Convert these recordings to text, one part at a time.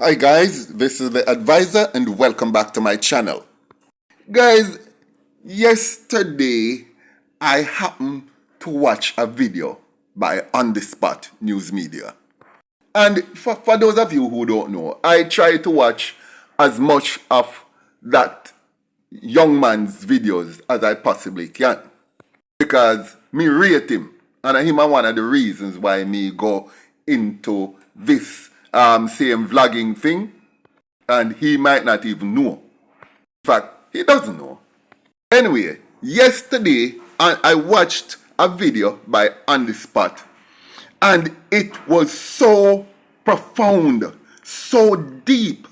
Hi guys, this is the advisor and welcome back to my channel. Guys, yesterday I happened to watch a video by On The Spot News Media. And for those of you who don't know, I try to watch as much of that young man's videos as I possibly can. Because me rate him. And him one of the reasons why me go into this same vlogging thing, and he might not even know. In fact, he doesn't know. Anyway, yesterday I watched a video by On The Spot, and it was so profound, so deep,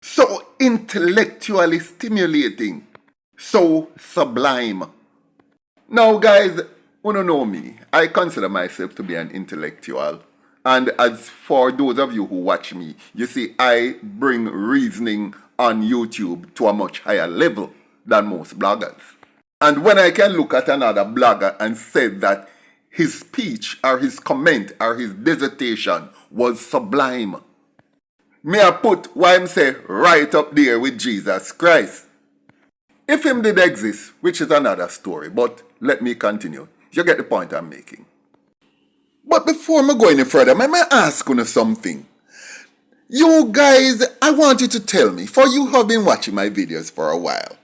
so intellectually stimulating, so sublime. Now guys, you don't know me. I consider myself to be an intellectual. And as for those of you who watch me, you see, I bring reasoning on YouTube to a much higher level than most bloggers. And when I can look at another blogger and say that his speech or his comment or his dissertation was sublime, may I put what I'm saying right up there with Jesus Christ. If him did exist, which is another story, but let me continue. You get the point I'm making. But before I go any further, may I ask you something? You guys, I want you to tell me, for you have been watching my videos for a while.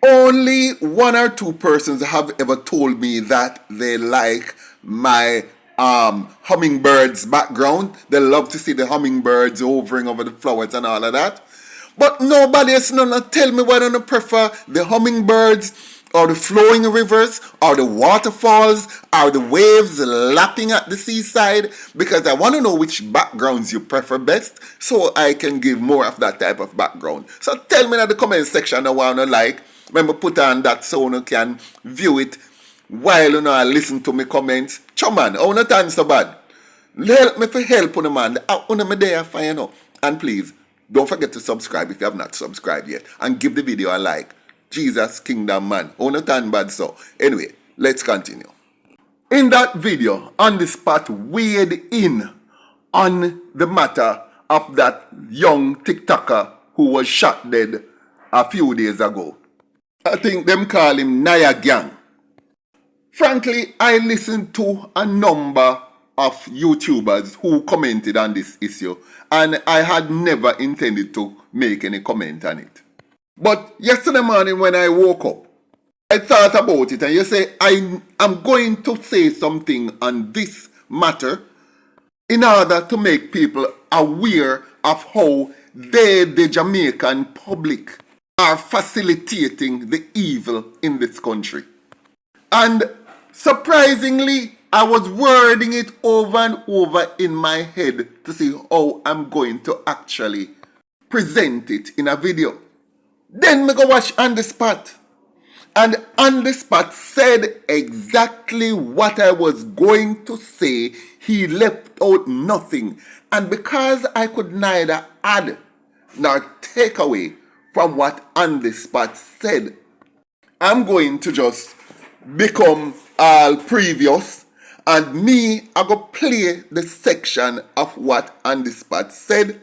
Only one or two persons have ever told me that they like my hummingbirds background. They love to see the hummingbirds hovering over the flowers and all of that. But nobody else gonna tell me whether they prefer the hummingbirds or the flowing rivers, or the waterfalls, or the waves lapping at the seaside, because I want to know which backgrounds you prefer best, so I can give more of that type of background. So tell me in the comment section I want to like, when I put on that so you can view it while you know I listen to my comments. Choman, I want to so bad. Help me for help on man. I want me there for you know. And please, don't forget to subscribe if you have not subscribed yet, and give the video a like. Jesus Kingdom man. Oh, not tan bad so. Anyway, let's continue. In that video, On The Spot weighed in on the matter of that young TikToker who was shot dead a few days ago. I think them call him Naya Gang. Frankly, I listened to a number of YouTubers who commented on this issue, and I had never intended to make any comment on it. But yesterday morning when I woke up, I thought about it, and you say, I'm going to say something on this matter in order to make people aware of how the Jamaican public are facilitating the evil in this country. And surprisingly, I was wording it over and over in my head to see how I'm going to actually present it in a video. Then me go watch On The Spot. And On The Spot said exactly what I was going to say. He left out nothing. And because I could neither add nor take away from what On The Spot said, I'm going to just become all previous, and me I go play the section of what On The Spot said,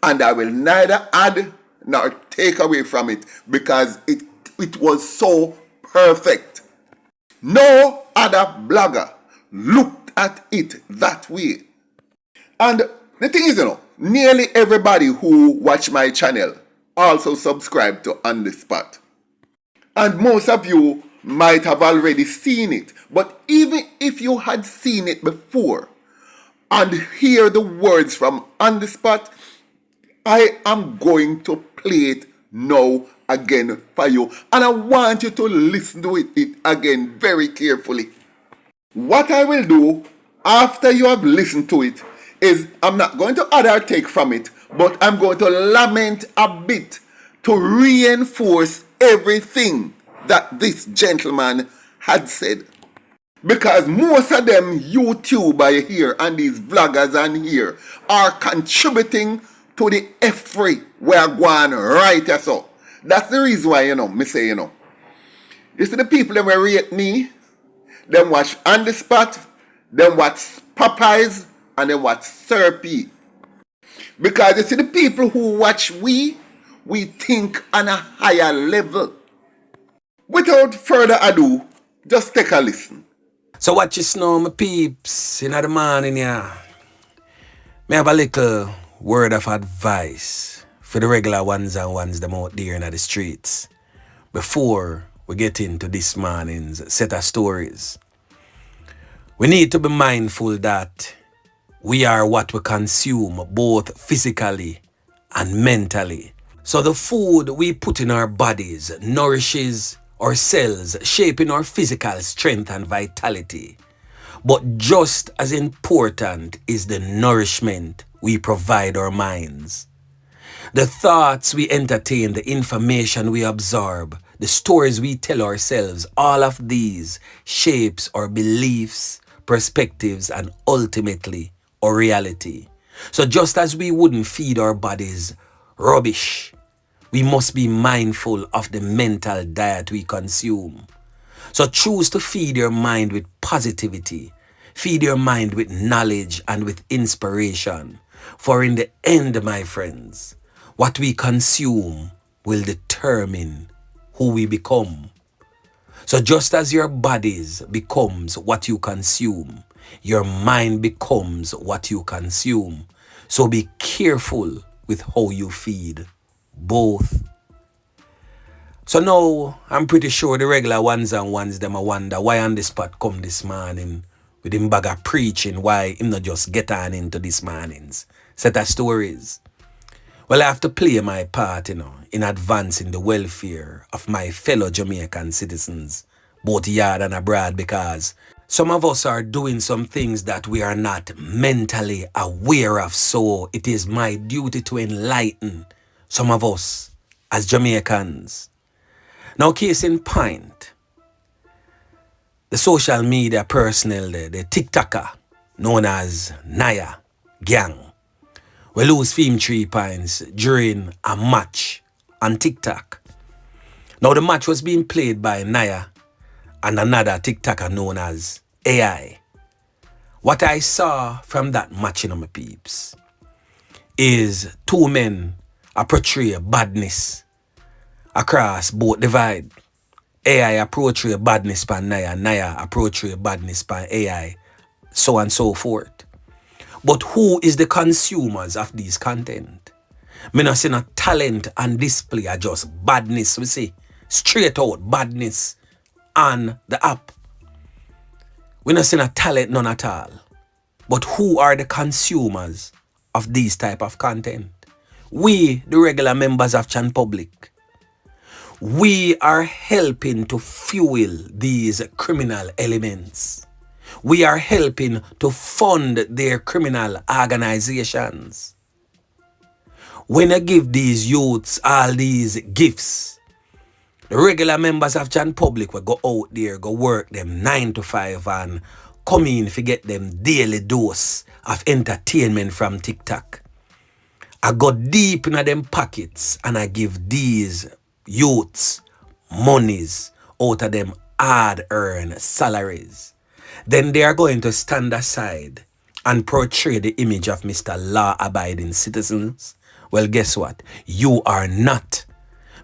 and I will neither add nor take away from it, because it was so perfect. No other blogger looked at it that way. And the thing is, nearly everybody who watch my channel also subscribe to On The Spot. And most of you might have already seen it. But even if you had seen it before and hear the words from On The Spot, I am going to play it now again for you. And I want you to listen to it again very carefully. What I will do after you have listened to it is I'm not going to add or take from it, but I'm going to lament a bit to reinforce everything that this gentleman had said. Because most of them YouTubers here and these vloggers on here are contributing to the effery we are going right here. So that's the reason why, me say, you see the people that will rate me, them watch On The Spot, them watch Popeyes, and them watch Sir P. Because you see, the people who watch we think on a higher level. Without further ado, just take a listen. So what you know, my peeps, in the morning, yeah. Me have a little word of advice for the regular ones and ones them out there in the streets. Before we get into this morning's set of stories, we need to be mindful that we are what we consume both physically and mentally. So the food we put in our bodies nourishes our cells, shaping our physical strength and vitality. But just as important is the nourishment we provide our minds. The thoughts we entertain, the information we absorb, the stories we tell ourselves, all of these shapes our beliefs, perspectives, and ultimately our reality. So just as we wouldn't feed our bodies rubbish, we must be mindful of the mental diet we consume. So choose to feed your mind with positivity. Feed your mind with knowledge and with inspiration. For in the end, my friends, what we consume will determine who we become. So just as your bodies becomes what you consume, your mind becomes what you consume. So be careful with how you feed both. So now, I'm pretty sure the regular ones and ones them a wonder why on the spot come this morning with him bag of preaching, why him not just get on into this morning's set of stories. Well, I have to play my part, in advancing the welfare of my fellow Jamaican citizens, both yard and abroad, because some of us are doing some things that we are not mentally aware of. So it is my duty to enlighten some of us as Jamaicans. Now, case in point, the social media personnel, the TikToker, known as Naya Gang, we lose 3 points during a match on TikTok. Now, the match was being played by Naya and another TikToker known as AI. What I saw from that match, my peeps, is 2 men portray badness across both divide. AI approach badness by Naya, Naya approach badness by AI, so on and so forth. But who is the consumers of these content? Me not see no talent and display, are just badness, we see. Straight out badness on the app. We not see no talent none at all. But who are the consumers of these type of content? We, the regular members of Chan Public. We are helping to fuel these criminal elements. We are helping to fund their criminal organizations. When I give these youths all these gifts, the regular members of Chan Public will go out there, go work them 9 to 5 and come in to get them daily dose of entertainment from TikTok. I go deep in them pockets and I give these youths monies out of them hard-earned salaries. Then they are going to stand aside and portray the image of Mr. Law-abiding citizens. Well, guess what? You are not.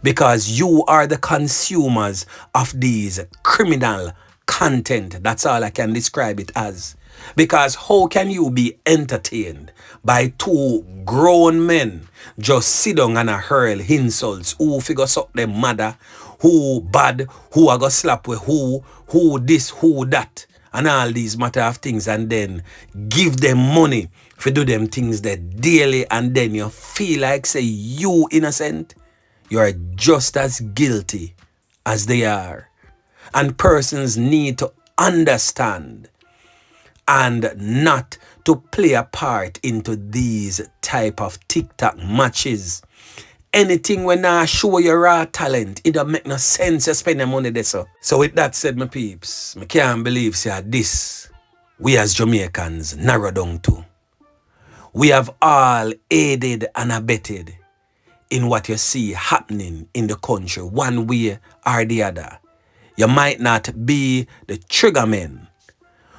Because you are the consumers of these criminal content. That's all I can describe it as. Because how can you be entertained by 2 grown men just sit down and hurl insults? Who figure suck them mother? Who bad? Who are gonna slap with who? Who this? Who that? And all these matter of things, and then give them money for do them things that daily, and then you feel like say you innocent. You are just as guilty as they are. And persons need to understand and not to play a part into these type of TikTok matches. Anything when I show your raw talent, it don't make no sense to spend your money there. So with that said, my peeps, I can't believe say this we as Jamaicans narrow down to. We have all aided and abetted in what you see happening in the country one way or the other. You might not be the triggerman,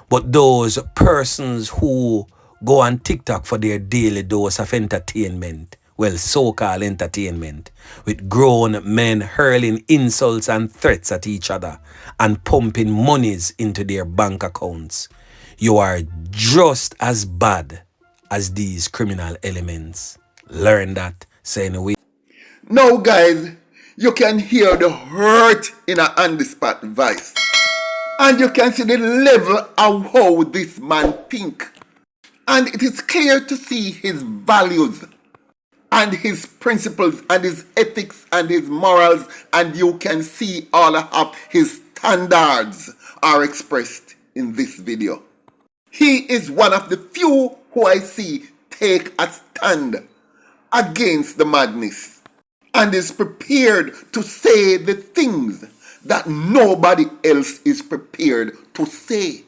but those persons who go on TikTok for their daily dose of entertainment. Well, so-called entertainment, with grown men hurling insults and threats at each other and pumping monies into their bank accounts. You are just as bad as these criminal elements. Learn that, say anyway. Now, guys, you can hear the hurt in a on-the-spot voice. And you can see the level of how this man think. And it is clear to see his values and his principles and his ethics and his morals, and you can see all of his standards are expressed in this video. He is one of the few who I see take a stand against the madness and is prepared to say the things that nobody else is prepared to say.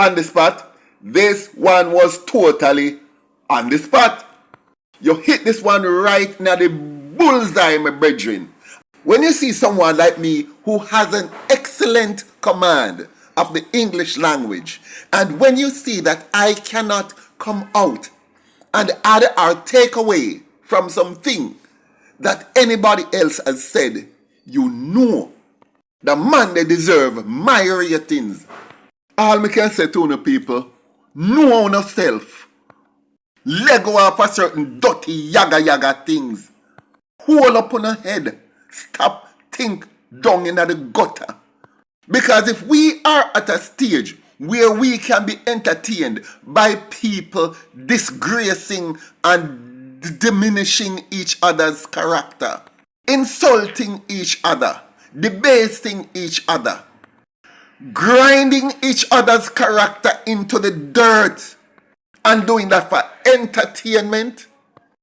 On the spot, this one was totally on the spot. You hit this one right now the bullseye, my brethren. When you see someone like me who has an excellent command of the English language, and when you see that I cannot come out and add or take away from something that anybody else has said, you know the man they deserve my ratings. All me can say to you people, know yourself. Let go of a certain dirty yaga things. Hold up on your head. Stop think down in the gutter. Because if we are at a stage where we can be entertained by people disgracing and diminishing each other's character, insulting each other, debasing each other, grinding each other's character into the dirt, and doing that for entertainment,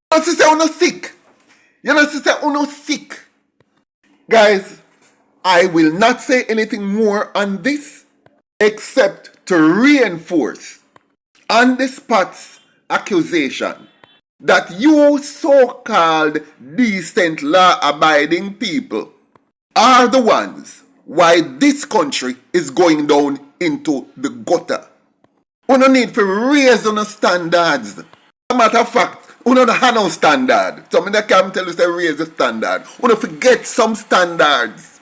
you know, sister, you're not sick. You know, sister, you're not sick. Guys, I will not say anything more on this except to reinforce on the spot's accusation that you so-called decent law-abiding people are the ones why this country is going down into the gutter. We don't need to raise on standards. As a matter of fact, we don't have no standard. So I can't tell you to raise the standard. We don't forget some standards.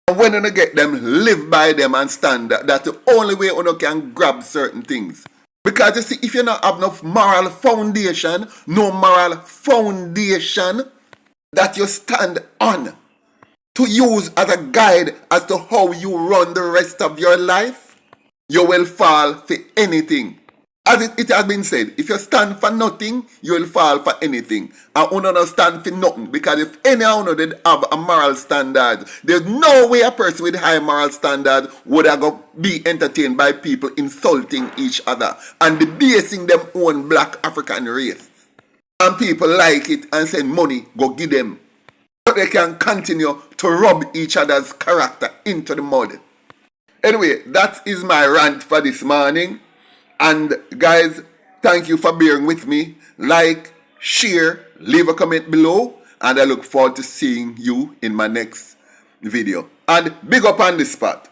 And when you get them, live by them and standard. That's the only way you can grab certain things. Because you see, if you don't have enough moral foundation, no moral foundation that you stand on to use as a guide as to how you run the rest of your life, you will fall for anything. As it has been said, if you stand for nothing, you will fall for anything. And you don't stand for nothing. Because if any of you did have a moral standard, there's no way a person with high moral standard would have be entertained by people insulting each other and debasing them own black African race. And people like it and send money, go give them. So they can continue to rub each other's character into the mud. Anyway, that is my rant for this morning. And guys, thank you for bearing with me. Like, share, leave a comment below. And I look forward to seeing you in my next video. And big up on the spot.